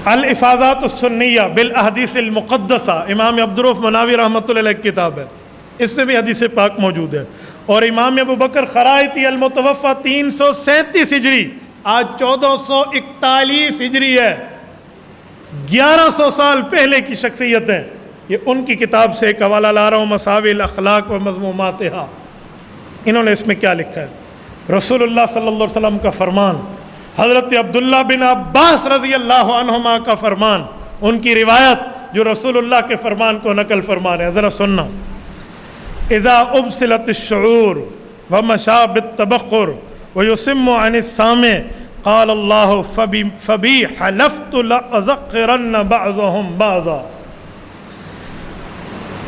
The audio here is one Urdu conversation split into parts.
الافاضات السنیہ بالاحادیث المقدسہ، امام عبدالرؤف مناوی رحمۃ اللہ علیہ کی کتاب ہے، اس میں بھی حدیث پاک موجود ہے. اور امام ابو بکر خرائطی المتوفی 337 ہجری، آج 1441 ہجری ہے، 1100 سال پہلے کی شخصیت ہیں. یہ ان کی کتاب سے ایک حوالہ لا رہا ہوں، مساوی الاخلاق و مذموماتہا. انہوں نے اس میں کیا لکھا ہے؟ رسول اللہ صلی اللہ علیہ وسلم کا فرمان، حضرت عبداللہ بن عباس رضی اللہ عنہما کا فرمان، ان کی روایت جو رسول اللہ کے فرمان کو نقل فرما رہے ہیں، ذرا سننا. اذا ابسلت الشعور ومشى بالتبخر ويسم عن السامع قال الله فبي حلفت لأذخرن بعضهم بعضا.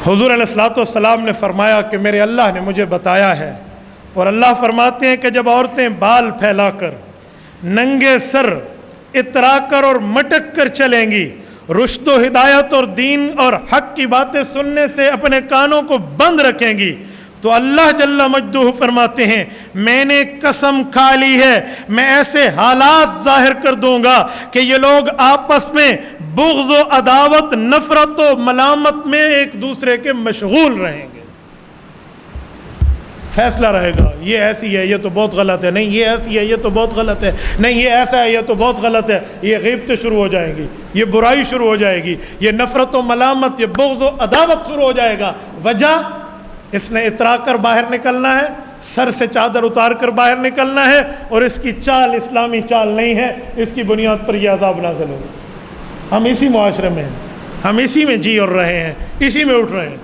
حضور علیہ الصلوۃ والسلام نے فرمایا کہ میرے اللہ نے مجھے بتایا ہے، اور اللہ فرماتے ہیں کہ جب عورتیں بال پھیلا کر، ننگے سر اترا کر اور مٹک کر چلیں گی، رشد و ہدایت اور دین اور حق کی باتیں سننے سے اپنے کانوں کو بند رکھیں گی، تو اللہ جل مجدہ فرماتے ہیں میں نے قسم کھا لی ہے، میں ایسے حالات ظاہر کر دوں گا کہ یہ لوگ آپس میں بغض و عداوت، نفرت و ملامت میں ایک دوسرے کے مشغول رہیں گے. فیصلہ رہے گا، یہ ایسی ہے یہ تو بہت غلط ہے، نہیں یہ ایسی ہے یہ تو بہت غلط ہے، نہیں یہ ایسا ہے یہ تو بہت غلط ہے. یہ غیبتیں شروع ہو جائیں گی، یہ برائی شروع ہو جائے گی، یہ نفرت و ملامت، یہ بغض و عداوت شروع ہو جائے گا. وجہ، اس نے اترا کر باہر نکلنا ہے، سر سے چادر اتار کر باہر نکلنا ہے، اور اس کی چال اسلامی چال نہیں ہے، اس کی بنیاد پر یہ عذاب نازل ہوگا. ہم اسی معاشرے میں ہیں، ہم اسی میں جی اور رہے ہیں، اسی میں اٹھ رہے ہیں.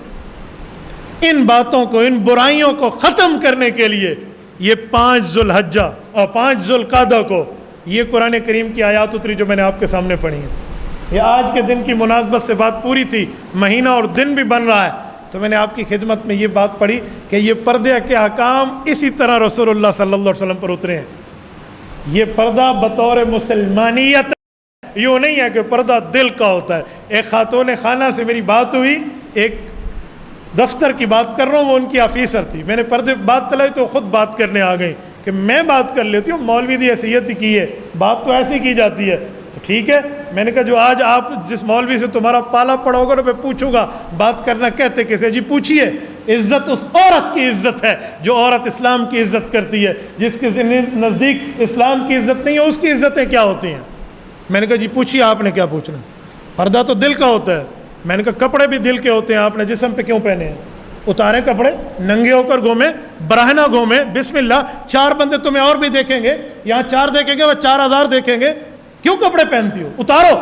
ان باتوں کو، ان برائیوں کو ختم کرنے کے لیے یہ 5 ذوالحجہ اور 5 ذوالقعدہ کو یہ قرآن کریم کی آیات اتری جو میں نے آپ کے سامنے پڑھی ہیں. یہ آج کے دن کی مناسبت سے بات پوری تھی، مہینہ اور دن بھی بن رہا ہے، تو میں نے آپ کی خدمت میں یہ بات پڑھی کہ یہ پردے کے احکام اسی طرح رسول اللہ صلی اللہ علیہ وسلم پر اترے ہیں. یہ پردہ بطور مسلمانیت، یوں نہیں ہے کہ پردہ دل کا ہوتا ہے. ایک خاتون خانہ سے میری بات ہوئی، ایک دفتر کی بات کر رہا ہوں، وہ ان کی آفیسر تھی. میں نے پردے بات چلائی تو خود بات کرنے آ گئی کہ میں بات کر لیتی ہوں، مولوی دی حیثیت کی ہے، بات تو ایسی کی جاتی ہے. تو ٹھیک ہے، میں نے کہا جو آج آپ جس مولوی سے تمہارا پالا پڑا ہوگا تو میں پوچھوں گا بات کرنا کہتے کسے؟ جی پوچھیے. عزت اس عورت کی عزت ہے جو عورت اسلام کی عزت کرتی ہے. جس کے نزدیک اسلام کی عزت نہیں ہے اس کی عزتیں کیا ہوتی ہیں؟ میں نے کہا جی پوچھیے، آپ نے کیا پوچھنا؟ پردہ تو دل کا ہوتا ہے. میں نے کہا کپڑے بھی دل کے ہوتے ہیں، آپ نے جسم پہ کیوں پہنے ہیں؟ اتاریں کپڑے، ننگے ہو کر گھومیں، براہنہ گھومیں، بسم اللہ. 4 بندے تمہیں اور بھی دیکھیں گے، یہاں 4 دیکھیں گے، وہ 4000 دیکھیں گے. کیوں کپڑے پہنتی ہو؟ اتارو.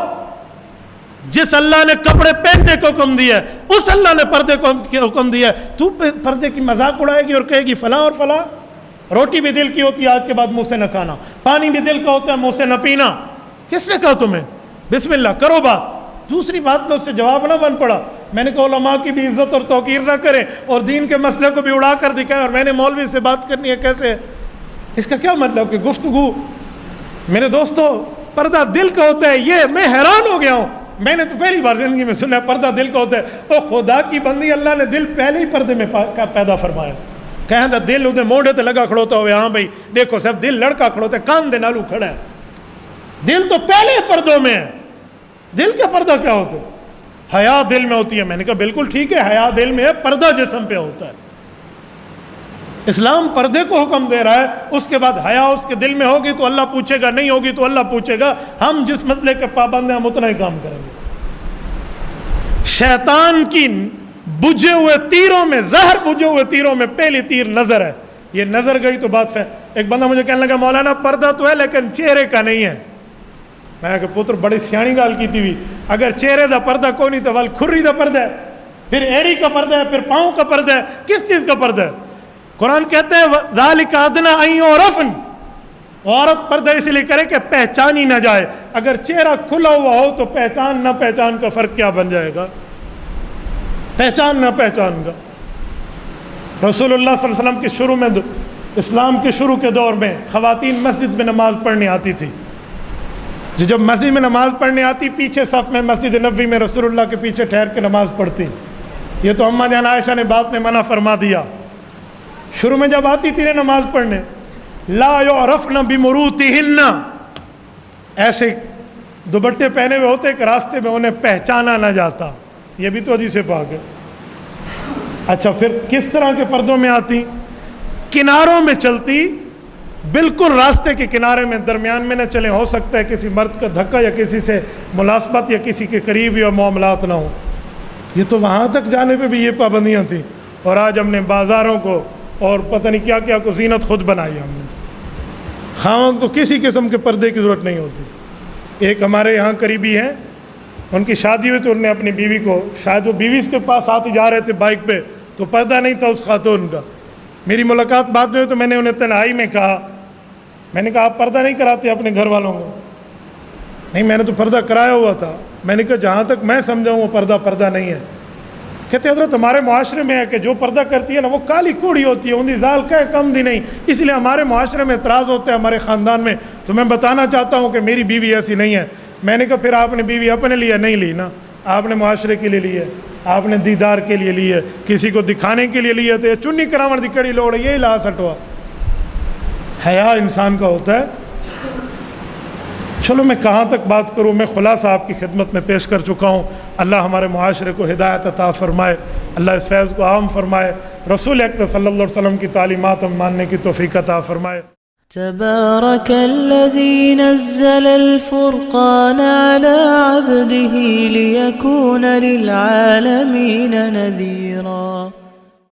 جس اللہ نے کپڑے پہننے کو حکم دیا ہے اس اللہ نے پردے کو حکم دیا ہے. تو پردے کی مذاق اڑائے گی اور کہے گی فلاں اور فلاں. روٹی بھی دل کی ہوتی ہے، آج کے بعد منہ سے نہ کھانا. پانی بھی دل کا ہوتا ہے، منہ سے نہ پینا. کس نے کہا تمہیں؟ بسم اللہ کرو بات. دوسری بات میں اس سے جواب نہ بن پڑا. میں نے کہا علماء کی بھی عزت اور توقیر نہ کریں اور دین کے مسئلے کو بھی اڑا کر دکھائیں، اور میں نے مولوی سے بات کرنی ہے کیسے؟ اس کا کیا مطلب کہ گفتگو؟ میرے دوستو، پردہ دل کا ہوتا ہے. یہ میں حیران ہو گیا ہوں، میں نے تو پہلی بار زندگی میں سنا پردہ دل کا ہوتا ہے. او خدا کی بندی، اللہ نے دل پہلے ہی پردے میں پیدا فرمایا. کہیں تھا دل ادھر موڑے تے لگا کھڑوتا ہوئے، ہاں بھائی دیکھو صاحب دل لڑکا کھڑوتا ہے، کان دے نالو کھڑا ہے. دل تو پہلے پردوں میں ہے. دل کا پردہ کیا ہوتا ہے؟ حیا دل میں ہوتی ہے. میں نے کہا بالکل ٹھیک ہے، حیا دل میں ہے، پردہ جسم پہ ہوتا ہے. اسلام پردے کو حکم دے رہا ہے، اس کے بعد حیا اس کے دل میں ہوگی تو اللہ پوچھے گا، نہیں ہوگی تو اللہ پوچھے گا. ہم جس مسئلے کے پابند ہیں ہم اتنا ہی کام کریں گے. شیطان کی بجھے ہوئے تیروں میں، زہر بجھے ہوئے تیروں میں پہلی تیر نظر ہے. یہ نظر گئی تو بات ایک بندہ مجھے کہنے لگا مولانا پردہ تو ہے لیکن چہرے کا نہیں ہے. میں نے کہا پتر بڑی سیانی گال کی تھی، اگر چہرے دا پردہ کوئی نہیں تو وال کھری دا پردہ ہے، پھر ایڑی کا پردہ ہے، پھر پاؤں کا پردہ ہے. کس چیز کا پردہ ہے؟ قرآن کہتا ہے ذالک ادنی ان یعرفن. عورت پردہ اس لیے کرے کہ پہچانی نہ جائے. اگر چہرہ کھلا ہوا ہو تو پہچان نہ پہچان کا فرق کیا بن جائے گا؟ پہچان نہ پہچان کا. رسول اللہ صلی اللہ علیہ وسلم کے شروع میں، اسلام کے شروع کے دور میں خواتین مسجد میں نماز پڑھنے آتی تھی. جب مسجد میں نماز پڑھنے آتی، پیچھے صف میں مسجد نبوی میں رسول اللہ کے پیچھے ٹھہر کے نماز پڑھتی. یہ تو اماں جان عائشہ نے بعد میں منع فرما دیا. شروع میں جب آتی تھی نماز پڑھنے، لا یعرفن بمروتہن، ایسے دوپٹے پہنے ہوئے ہوتے کہ راستے میں انہیں پہچانا نہ جاتا، یہ بھی تو حدیث پاک ہے۔ اچھا پھر کس طرح کے پردوں میں آتی؟ کناروں میں چلتی، بالکل راستے کے کنارے میں، درمیان میں نہ چلیں، ہو سکتا ہے کسی مرد کا دھکا یا کسی سے ملاسبت یا کسی کے قریب یا معاملات نہ ہوں۔ یہ تو وہاں تک جانے پہ بھی یہ پابندیاں تھیں، اور آج ہم نے بازاروں کو اور پتہ نہیں کیا کیا کو زینت خود بنائی ہم نے۔ خاوند کو کسی قسم کے پردے کی ضرورت نہیں ہوتی۔ ایک ہمارے یہاں قریبی ہیں، ان کی شادی ہوئی تو انہوں نے اپنی بیوی کو، شاید وہ بیوی اس کے پاس آتے جا رہے تھے بائک پہ، تو پردہ نہیں تھا اس خاتون کا۔ میری ملاقات بعد میں ہوئی تو میں نے انہیں تنہائی میں کہا، میں نے کہا آپ پردہ نہیں کراتے اپنے گھر والوں کو؟ نہیں میں نے تو پردہ کرایا ہوا تھا۔ میں نے کہا جہاں تک میں سمجھا ہوں وہ پردہ نہیں ہے۔ کہتے حضرت ہمارے معاشرے میں ہے کہ جو پردہ کرتی ہے نا وہ کالی کوڑی ہوتی ہے، اندھی زال کا کم دی نہیں، اس لیے ہمارے معاشرے میں اعتراض ہوتا ہے ہمارے خاندان میں۔ تو میں بتانا چاہتا ہوں کہ میری بیوی ایسی نہیں ہے۔ میں نے کہا پھر آپ نے بیوی اپنے لیے نہیں لی نا، آپ نے معاشرے کے لیے لی ہے، آپ نے دیدار کے لیے لی ہے، کسی کو دکھانے کے لیے لی ہے، تو یہ چنی کراوڑ دی کڑی لوڑ ہے، یہی لا سٹوا۔ حیا انسان کا ہوتا ہے۔ چلو میں کہاں تک بات کروں، میں خلاصہ آپ کی خدمت میں پیش کر چکا ہوں۔ اللہ ہمارے معاشرے کو ہدایت عطا فرمائے، اللہ اس فیض کو عام فرمائے، رسول اکرم صلی اللہ علیہ وسلم کی تعلیمات ہم ماننے کی توفیق عطا فرمائے۔ تبارك الذي نزل الفرقان على عبده ليكون للعالمين نذيرا